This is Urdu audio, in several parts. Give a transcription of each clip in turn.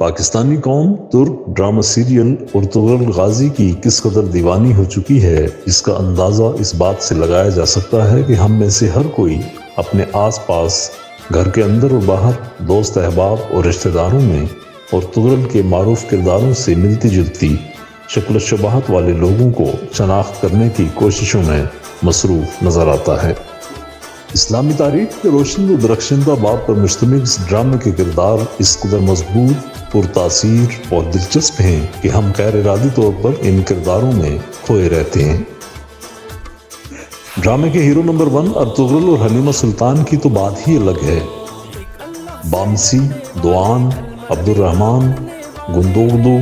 پاکستانی قوم ترک ڈرامہ سیریل ارطغرل غازی کی کس قدر دیوانی ہو چکی ہے، اس کا اندازہ اس بات سے لگایا جا سکتا ہے کہ ہم میں سے ہر کوئی اپنے آس پاس، گھر کے اندر اور باہر، دوست احباب اور رشتہ داروں میں ارطغرل کے معروف کرداروں سے ملتی جلتی شکل و شباہت والے لوگوں کو شناخت کرنے کی کوششوں میں مصروف نظر آتا ہے۔ اسلامی تاریخ کے روشن و درخشندہ باب پر مشتمل اس ڈرامے کے کردار اس قدر مضبوط، پرتاثیر اور دلچسپ ہیں کہ ہم غیر ارادی طور پر ان کرداروں میں کھوئے رہتے ہیں۔ ڈرامے کے ہیرو نمبر 1 ارطغرل اور حلیمہ سلطان کی تو بات ہی الگ ہے۔ بامسی، دوان، عبد الرحمن، گندوردو،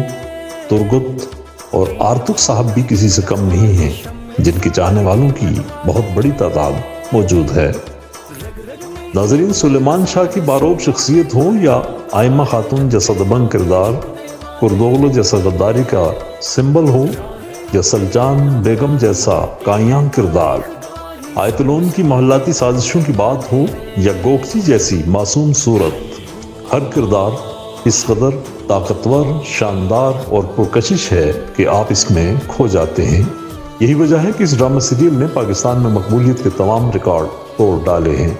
ترگت اور آرتک صاحب بھی کسی سے کم نہیں ہیں، جن کے چاہنے والوں کی بہت بڑی تعداد موجود ہے۔ ناظرین، سلیمان شاہ کی باروب شخصیت ہو یا آئمہ خاتون جیسا دبنگ کردار، کردوغلو جیسا غداری کا سمبل ہو یا سلجان بیگم جیسا کائیاں کردار، آیت الون کی محلاتی سازشوں کی بات ہو یا گوکچی جیسی معصوم صورت، ہر کردار اس قدر طاقتور، شاندار اور پرکشش ہے کہ آپ اس میں کھو جاتے ہیں۔ یہی وجہ ہے کہ اس ڈرامہ سیریل نے پاکستان میں مقبولیت کے تمام ریکارڈ توڑ ڈالے ہیں۔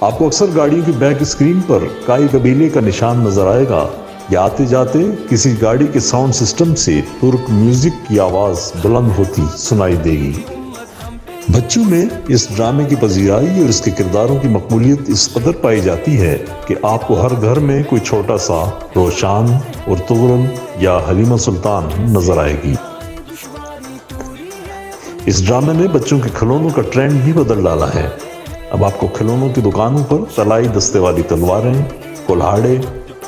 آپ کو اکثر گاڑیوں کی بیک اسکرین پر کائی قبیلے کا نشان نظر آئے گا یا آتے جاتے کسی گاڑی کے ساؤنڈ سسٹم سے ترک میوزک کی آواز بلند ہوتی سنائی دے گی۔ بچوں میں اس ڈرامے کی پذیرائی اور اس کے کرداروں کی مقبولیت اس قدر پائی جاتی ہے کہ آپ کو ہر گھر میں کوئی چھوٹا سا روشان، ارطغرل یا حلیمہ سلطان نظر آئے گی۔ اس ڈرامے نے بچوں کے کھلونوں کا ٹرینڈ بھی بدل ڈالا ہے۔ اب آپ کو کھلونوں کی دکانوں پر طلائی دستے والی تلواریں، کلہاڑے،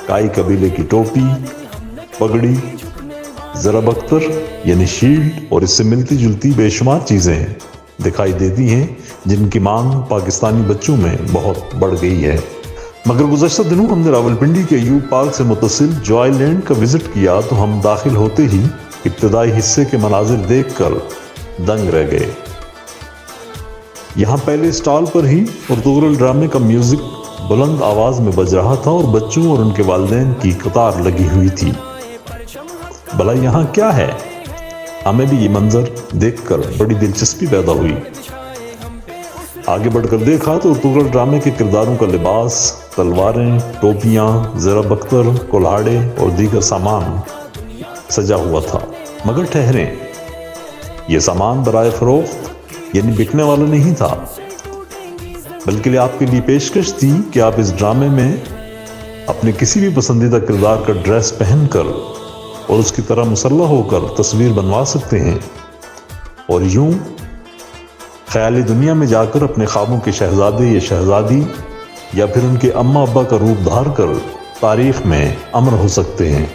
کائی قبیلے کی ٹوپی، پگڑی، ضرب اختر یعنی شیلڈ اور اس سے ملتی جلتی بے شمار چیزیں دکھائی دیتی ہیں، جن کی مانگ پاکستانی بچوں میں بہت بڑھ گئی ہے۔ مگر گزشتہ دنوں ہم نے راولپنڈی کے ایوب پارک سے متصل جوائے لینڈ کا وزٹ کیا تو ہم داخل ہوتے ہی ابتدائی حصے کے مناظر دیکھ کر دنگ رہ گئے۔ یہاں پہلے اسٹال پر ہی ارطغرل ڈرامے کا میوزک بلند آواز میں بج رہا تھا اور بچوں اور ان کے والدین کی قطار لگی ہوئی تھی۔ بھلا یہاں کیا ہے؟ ہمیں بھی یہ منظر دیکھ کر بڑی دلچسپی پیدا ہوئی۔ آگے بڑھ کر دیکھا تو ارطغرل ڈرامے کے کرداروں کا لباس، تلواریں، ٹوپیاں، ضرب اختر، کلہاڑے اور دیگر سامان سجا ہوا تھا۔ مگر ٹھہریں، یہ سامان برائے فروخت یعنی بکنے والا نہیں تھا، بلکہ آپ کے لیے پیشکش تھی کہ آپ اس ڈرامے میں اپنے کسی بھی پسندیدہ کردار کا ڈریس پہن کر اور اس کی طرح مسلح ہو کر تصویر بنوا سکتے ہیں اور یوں خیالی دنیا میں جا کر اپنے خوابوں کے شہزادے یا شہزادی یا پھر ان کے اماں ابا کا روپ دھار کر تاریخ میں امر ہو سکتے ہیں۔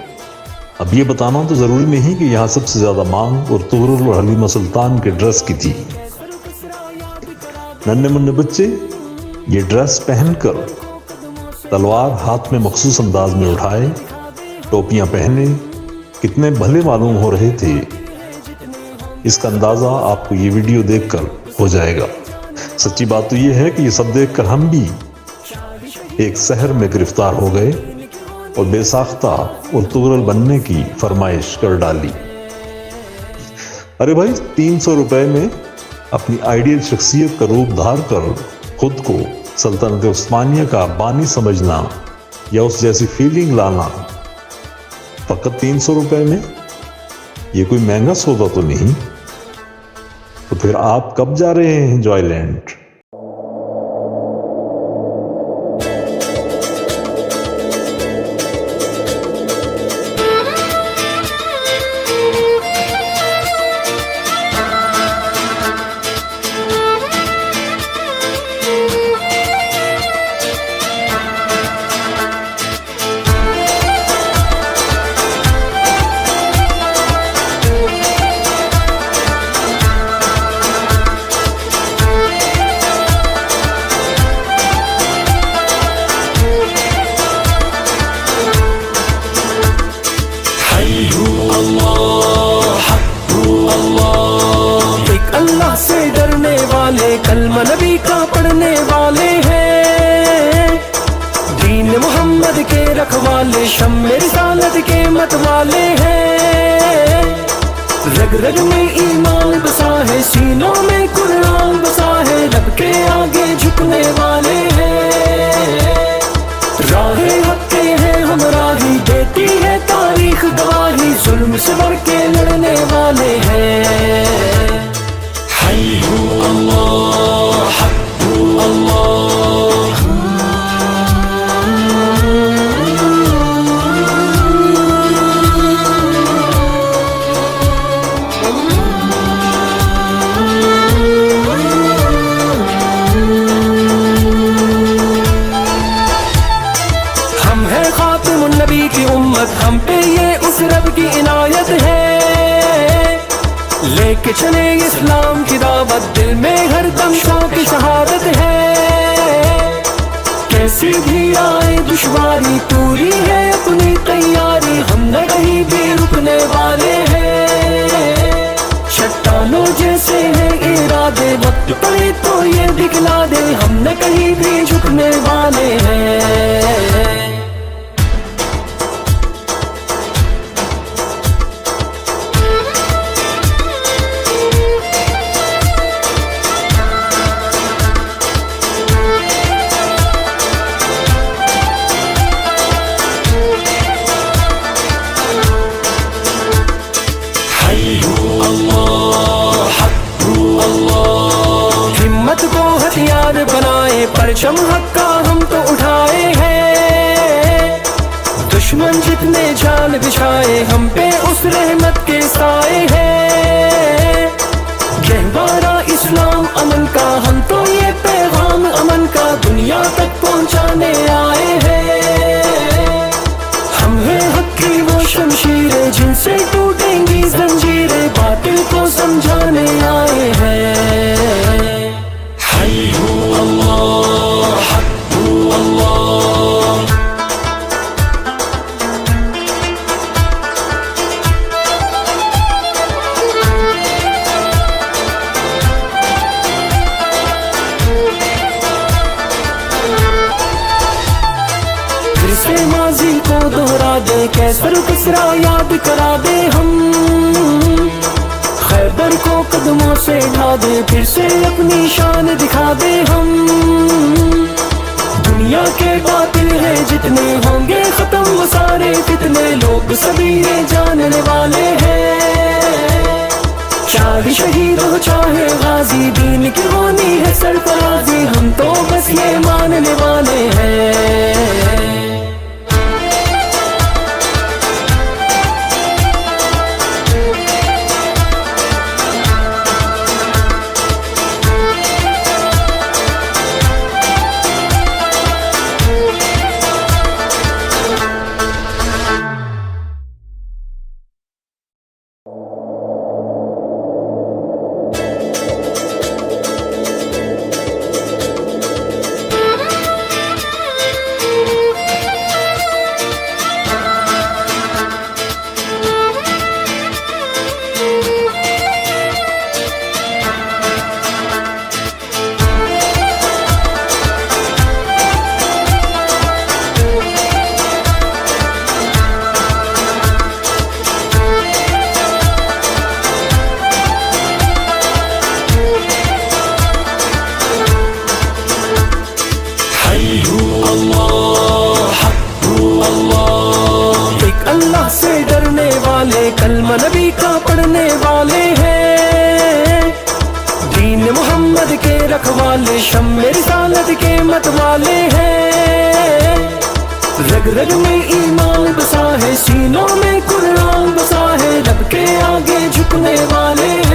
اب یہ بتانا تو ضروری نہیں کہ یہاں سب سے زیادہ مانگ ارطغرل اور حلیمہ سلطان کے ڈریس کی تھی۔ ننھے منھے بچے یہ ڈریس پہن کر تلوار ہاتھ میں مخصوص انداز میں اٹھائے، ٹوپیاں پہنے کتنے بھلے معلوم ہو رہے تھے، اس کا اندازہ آپ کو یہ ویڈیو دیکھ کر ہو جائے گا۔ سچی بات تو یہ ہے کہ یہ سب دیکھ کر ہم بھی ایک سحر میں گرفتار ہو گئے اور بے ساختہ ارطغرل بننے کی فرمائش کر ڈالی۔ ارے بھائی، 300 روپے میں اپنی آئیڈیل شخصیت کا روپ دھار کر خود کو سلطنت عثمانیہ کا بانی سمجھنا یا اس جیسی فیلنگ لانا فقط 300 روپے میں، یہ کوئی مہنگا سودا تو نہیں؟ تو پھر آپ کب جا رہے ہیں جوائے لینڈ؟ کلمہ نبی کا پڑھنے والے ہیں، دین محمد کے رکھوالے، شمع رسالت محمد کے مت والے ہیں، رگ رگ میں ایمان بسا ہے، سینوں میں قرآن بسا ہے، رب کے آگے جھکنے والے ہیں، راہ حق کے ہیں ہم راہی، دیتی ہے تاریخ گواہی، ظلم سے بڑھ کے لڑنے والے ہیں، حی ہو اللہ حق ہو اللہ۔ کی امت ہم پہ یہ اس رب کی عنایت ہے، لے کے چلے اسلام کی دعوت، دل میں ہر دم شوق شہادت ہے، کیسی بھی آئے دشواری پوری ہے اپنی تیاری، ہم نہ کہیں بھی رکنے والے ہیں، چٹانوں جیسے ہیں ارادے، وقت پڑے تو یہ دکھلا دے، ہم نہ کہیں بھی جھکنے والے ہیں۔ ہمت کو ہتھیار بنائے، پرچم حق کا ہم تو اٹھائے ہیں، دشمن جتنے جال بچھائے، ہم پہ اس رحمت کے سائے ہیں، گہوارہ اسلام امن کا، ہم تو یہ پیغام امن کا دنیا تک پہنچانے آئے ہیں، ہم ہیں حق کی وہ شمشیریں جن سے ٹوٹیں گی زنجیریں، باطل کو سمجھانے آئے ہیں، حی ہو اللہ حق ہو اللہ۔ پھر سے ماضی کو دہرا دے، کیسر کسرا یاد کرا دے، ہم خیبر کو قدموں سے ڈھا دے، پھر سے اپنی شان دکھا دے، ہم دنیا کے باطل ہیں جتنے ہوں گے ختم وہ سارے فتنے، لوگ سبھی یہ جاننے والے ہیں، چاہے شہید ہو چاہے غازی، دین کی ہونی ہے سرفرازی، ہم تو بس یہ ماننے والے ہیں۔ اللہ سے ڈرنے والے، کلمہ نبی کا پڑھنے والے ہیں، دین محمد کے رکھوالے، شم رسالت کے مت والے ہیں، رگ رگ میں ایمان بسا ہے، سینوں میں قرآن بسا ہے، رب کے آگے جھکنے والے ہیں۔